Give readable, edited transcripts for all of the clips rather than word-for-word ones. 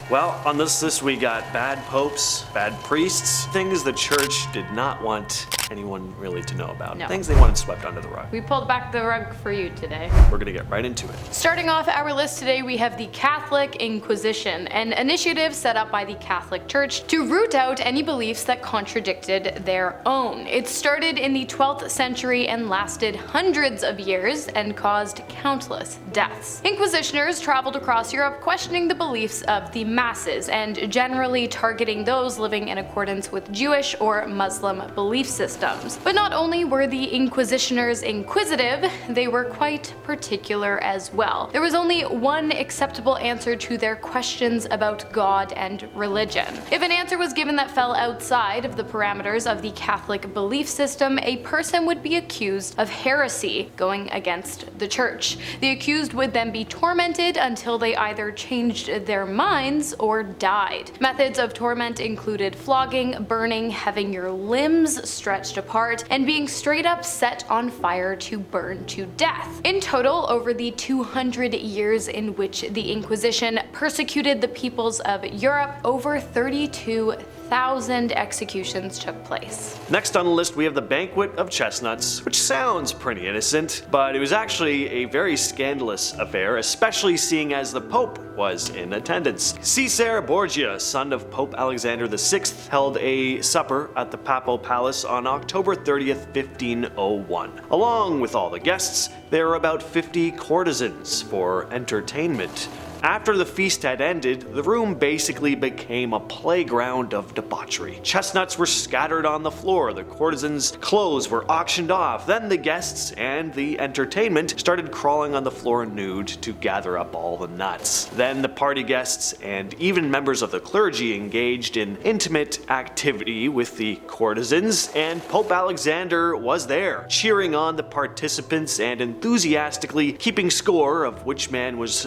Well, on this list we got bad popes, bad priests, things the church did not want anyone really to know about. No. Things they wanted swept under the rug. We pulled back the rug for you today. We're gonna get right into it. Starting off our list today, we have the Catholic Inquisition, an initiative set up by the Catholic Church to root out any beliefs that contradicted their own. It started in the 12th century and lasted hundreds of years and caused countless deaths. Inquisitioners traveled across Europe questioning the beliefs of the masses and generally targeting those living in accordance with Jewish or Muslim belief systems. But not only were the Inquisitioners inquisitive, they were quite particular as well. There was only one acceptable answer to their questions about God and religion. If an answer was given that fell outside of the parameters of the Catholic belief system, a person would be accused of heresy, going against the church. The accused would then be tormented until they either changed their minds or died. Methods of torment included flogging, burning, having your limbs stretched apart, and being straight up set on fire to burn to death. In total, over the 200 years in which the Inquisition persecuted the peoples of Europe, over 32,000 executions took place. Next on the list we have the Banquet of Chestnuts, which sounds pretty innocent, but it was actually a very scandalous affair, especially seeing as the Pope was in attendance. Caesar Borgia, son of Pope Alexander VI, held a supper at the Papal Palace on October 30th, 1501. Along with all the guests, there were about 50 courtesans for entertainment. After the feast had ended, the room basically became a playground of debauchery. Chestnuts were scattered on the floor, the courtesans' clothes were auctioned off, then the guests and the entertainment started crawling on the floor nude to gather up all the nuts. Then the party guests and even members of the clergy engaged in intimate activity with the courtesans, and Pope Alexander was there, cheering on the participants and enthusiastically keeping score of which man was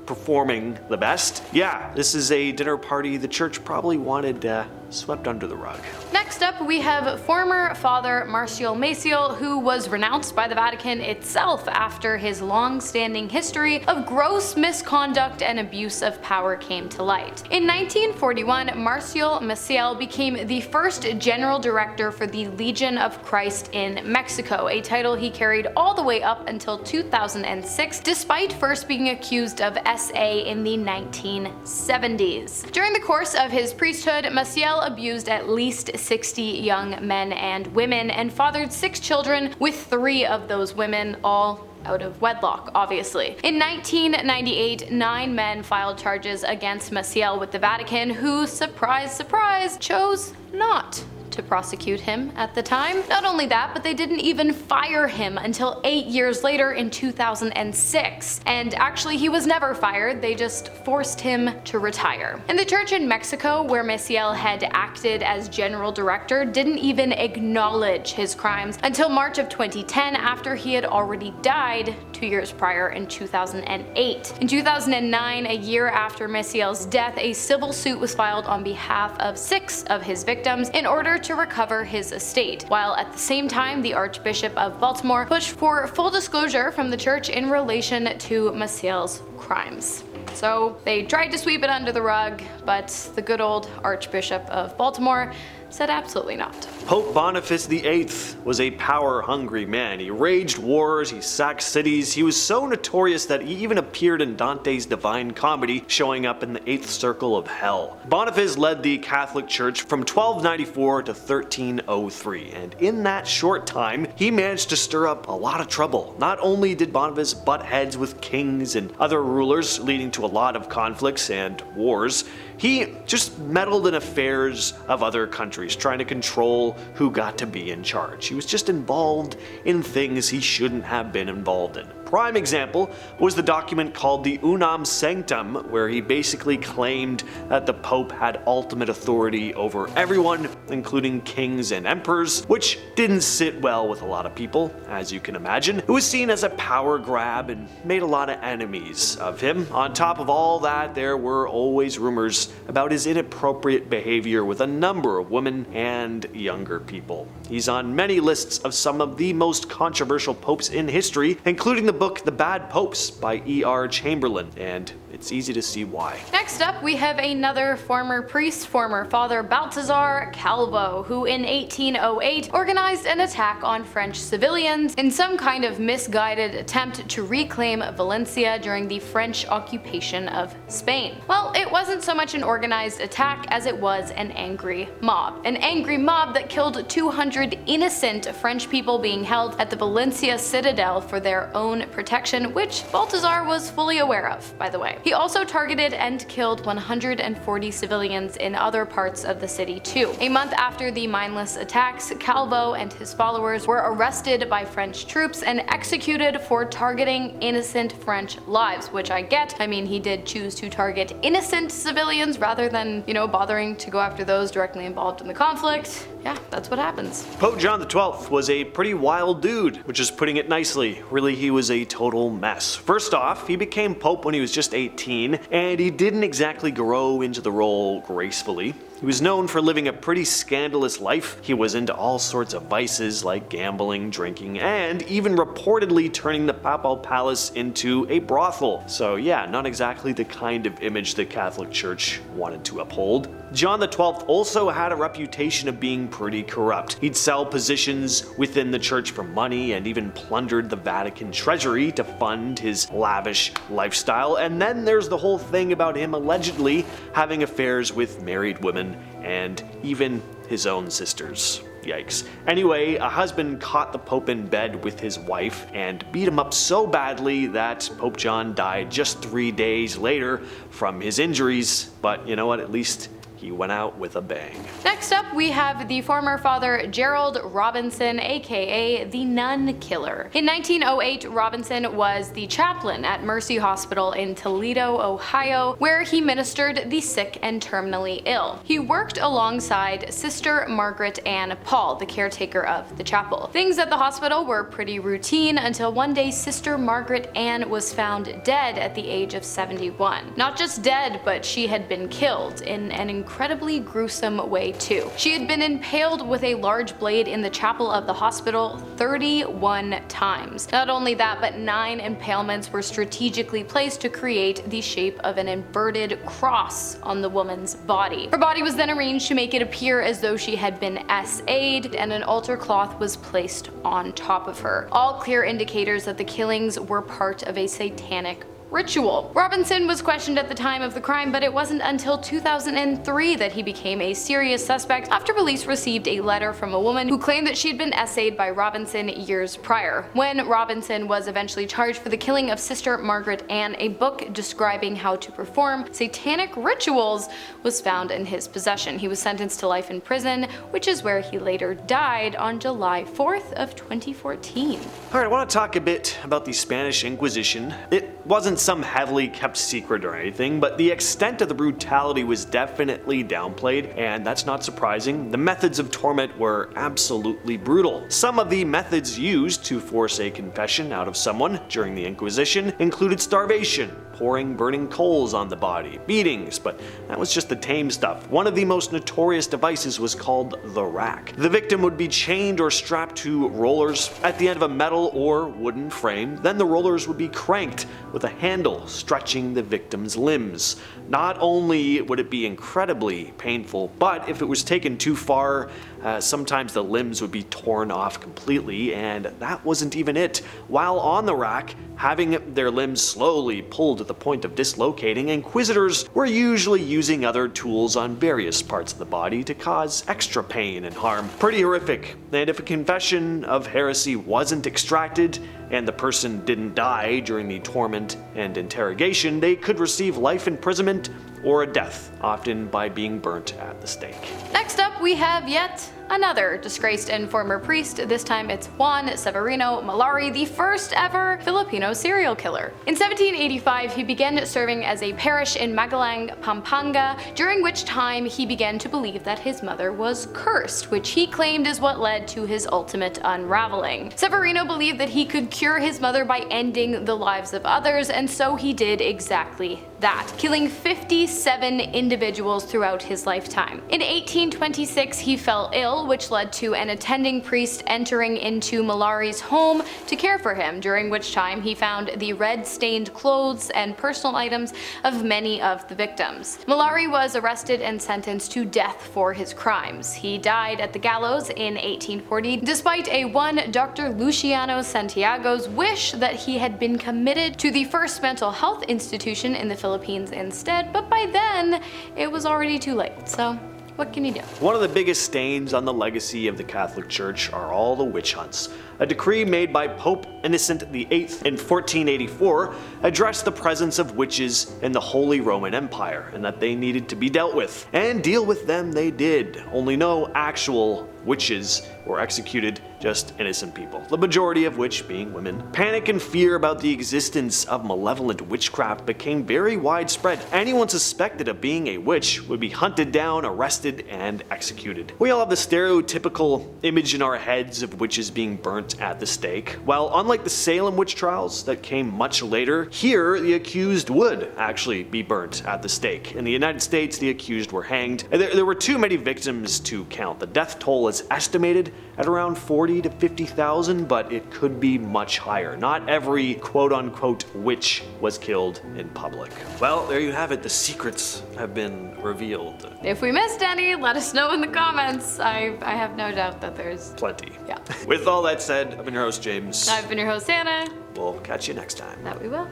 performing the best. Yeah, this is a dinner party the church probably wanted swept under the rug. Next up, we have former Father Maciel, who was renounced by the Vatican itself after his long-standing history of gross misconduct and abuse of power came to light. In 1941, Maciel became the first general director for the Legion of Christ in Mexico, a title he carried all the way up until 2006, despite first being accused of SA in the 1970s. During the course of his priesthood, Maciel abused at least 60 young men and women and fathered 6 children, with 3 of those women all out of wedlock, obviously. In 1998, 9 men filed charges against Maciel with the Vatican, who, surprise, surprise, chose not to prosecute him at the time. Not only that, but they didn't even fire him until 8 years later in 2006. And actually, he was never fired, they just forced him to retire. And the church in Mexico, where Maciel had acted as general director, didn't even acknowledge his crimes until March of 2010, after he had already died 2 years prior in 2008. In 2009, a year after Maciel's death, a civil suit was filed on behalf of 6 of his victims in order to recover his estate, while at the same time the Archbishop of Baltimore pushed for full disclosure from the church in relation to Maciel's crimes. So they tried to sweep it under the rug, but the good old Archbishop of Baltimore said absolutely not. Pope Boniface VIII was a power-hungry man. He waged wars, he sacked cities, he was so notorious that he even appeared in Dante's Divine Comedy, showing up in the 8th circle of hell. Boniface led the Catholic Church from 1294 to 1303, and in that short time, he managed to stir up a lot of trouble. Not only did Boniface butt heads with kings and other rulers, leading to a lot of conflicts and wars, he just meddled in affairs of other countries, trying to control who got to be in charge. He was just involved in things he shouldn't have been involved in. Prime example was the document called the Unam Sanctum, where he basically claimed that the Pope had ultimate authority over everyone, including kings and emperors, which didn't sit well with a lot of people, as you can imagine. It was seen as a power grab and made a lot of enemies of him. On top of all that, there were always rumors about his inappropriate behavior with a number of women and younger people. He's on many lists of some of the most controversial popes in history, including the book The Bad Popes by E.R. Chamberlain, and it's easy to see why. Next up, we have another former priest, former Father Baltasar Calvo, who in 1808 organized an attack on French civilians in some kind of misguided attempt to reclaim Valencia during the French occupation of Spain. Well, it wasn't so much an organized attack as it was an angry mob. An angry mob that killed 200 innocent French people being held at the Valencia citadel for their own protection, which Baltasar was fully aware of, by the way. He also targeted and killed 140 civilians in other parts of the city too. A month after the mindless attacks, Calvo and his followers were arrested by French troops and executed for targeting innocent French lives, which I get. I mean, he did choose to target innocent civilians rather than, bothering to go after those directly involved in the conflict. Yeah, that's what happens. Pope John XII was a pretty wild dude, which is putting it nicely. Really, he was a total mess. First off, he became pope when he was just 18, and he didn't exactly grow into the role gracefully. He was known for living a pretty scandalous life. He was into all sorts of vices like gambling, drinking, and even reportedly turning the papal palace into a brothel. So yeah, not exactly the kind of image the Catholic Church wanted to uphold. John XII also had a reputation of being pretty corrupt. He'd sell positions within the church for money and even plundered the Vatican treasury to fund his lavish lifestyle. And then there's the whole thing about him allegedly having affairs with married women and even his own sisters. Yikes. Anyway, a husband caught the Pope in bed with his wife and beat him up so badly that Pope John died just 3 days later from his injuries. But you know what, at least he went out with a bang. Next up, we have the former Father Gerald Robinson, aka the Nun Killer. In 1908, Robinson was the chaplain at Mercy Hospital in Toledo, Ohio, where he ministered the sick and terminally ill. He worked alongside Sister Margaret Ann Paul, the caretaker of the chapel. Things at the hospital were pretty routine until one day Sister Margaret Ann was found dead at the age of 71. Not just dead, but she had been killed in an incredibly gruesome way too. She had been impaled with a large blade in the chapel of the hospital 31 times. Not only that, but 9 impalements were strategically placed to create the shape of an inverted cross on the woman's body. Her body was then arranged to make it appear as though she had been SA'd, and an altar cloth was placed on top of her. All clear indicators that the killings were part of a satanic ritual. Robinson was questioned at the time of the crime, but it wasn't until 2003 that he became a serious suspect after police received a letter from a woman who claimed that she had been essayed by Robinson years prior. When Robinson was eventually charged for the killing of Sister Margaret Ann, a book describing how to perform satanic rituals was found in his possession. He was sentenced to life in prison, which is where he later died on July 4th of 2014. Alright, I want to talk a bit about the Spanish Inquisition. It wasn't some heavily kept secret or anything, but the extent of the brutality was definitely downplayed, and that's not surprising. The methods of torment were absolutely brutal. Some of the methods used to force a confession out of someone during the Inquisition included starvation, pouring burning coals on the body, beatings, but that was just the tame stuff. One of the most notorious devices was called the rack. The victim would be chained or strapped to rollers at the end of a metal or wooden frame. Then the rollers would be cranked with a handle stretching the victim's limbs. Not only would it be incredibly painful, but if it was taken too far, sometimes the limbs would be torn off completely, and that wasn't even it. While on the rack, having their limbs slowly pulled to the point of dislocating, inquisitors were usually using other tools on various parts of the body to cause extra pain and harm. Pretty horrific, and if a confession of heresy wasn't extracted, and the person didn't die during the torment and interrogation, they could receive life imprisonment or a death, often by being burnt at the stake. Next up, we have yet another disgraced and former priest. This time it's Juan Severino Mallari, the first ever Filipino serial killer. In 1785, he began serving as a parish in Magalang, Pampanga, during which time he began to believe that his mother was cursed, which he claimed is what led to his ultimate unraveling. Severino believed that he could cure his mother by ending the lives of others, and so he did exactly that, killing 57 individuals throughout his lifetime. In 1826, he fell ill quarrel, which led to an attending priest entering into Mallari's home to care for him, during which time he found the red-stained clothes and personal items of many of the victims. Mallari was arrested and sentenced to death for his crimes. He died at the gallows in 1840, despite a one Dr. Luciano Santiago's wish that he had been committed to the first mental health institution in the Philippines instead, but by then it was already too late, so what can you do? One of the biggest stains on the legacy of the Catholic Church are all the witch hunts. A decree made by Pope Innocent VIII in 1484 addressed the presence of witches in the Holy Roman Empire and that they needed to be dealt with. And deal with them they did, only no actual witches were executed, just innocent people, the majority of which being women. Panic and fear about the existence of malevolent witchcraft became very widespread. Anyone suspected of being a witch would be hunted down, arrested, and executed. We all have the stereotypical image in our heads of witches being burnt at the stake. Well, unlike the Salem witch trials that came much later, here the accused would actually be burnt at the stake. In the United States, the accused were hanged. There were too many victims to count. The death toll is estimated at around 40 to 50,000, but it could be much higher. Not every quote-unquote witch was killed in public. Well, there you have it. The secrets have been revealed. If we missed any, let us know in the comments. I have no doubt that there's Plenty. Yeah. With all that said, I've been your host, James. I've been your host, Hannah. We'll catch you next time. That we will.